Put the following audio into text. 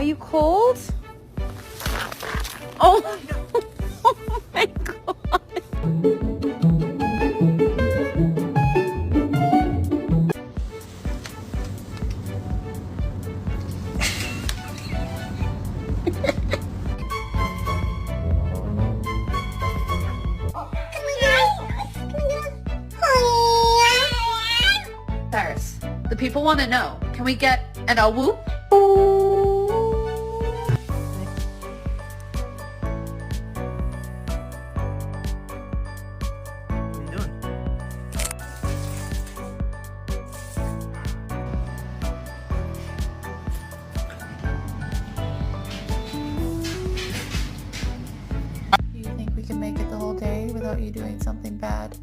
you cold? Oh, oh my God. Cyrus, the people want to know. Can we get an a whoop? Do you think we can make it the whole day without you doing something bad?